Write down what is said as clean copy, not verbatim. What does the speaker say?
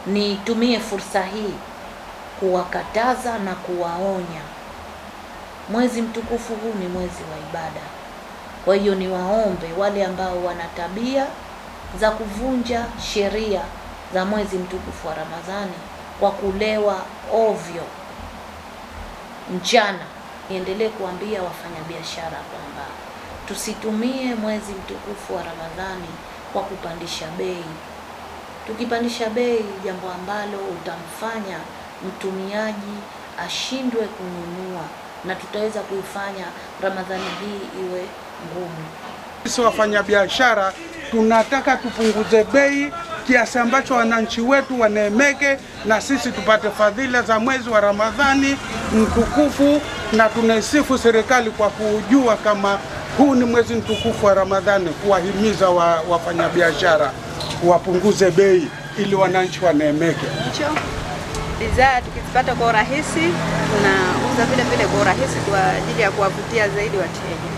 nitumie fursa hii kuwakataza na kuwaonya. Mwezi mtukufu huu ni mwezi wa ibada. Kwa hiyo niwaombe wale ambao wana tabia za kuvunja sheria za mwezi mtukufu wa Ramadhani kwa kulewa ovyo mchana, niendelee kuambia wafanyabiashara kwamba tusitumie mwezi mtukufu wa Ramadhani kwa kupandisha bei. Tukipandisha bei, jambo ambalo utamfanya mtumiaji ashindwe kununua na tutaweza kuifanya Ramadhani hii iwe ngumu. Sisi wafanyabiashara tunataka tupunguze bei kiasi ambacho wananchi wetu waneemeke na sisi tupate fadhila za mwezi wa Ramadhani mtukufu, na tunaisifu serikali kwa kujua kama huu ni mwezi mtukufu wa Ramadhani, kuwahimiza wafanyabiashara wapunguze bei ili wananchi waneemeke. Bidhaa tukizipata kwa urahisi, tunauza vile vile kwa urahisi kwa ajili ya kuwavutia zaidi wateja.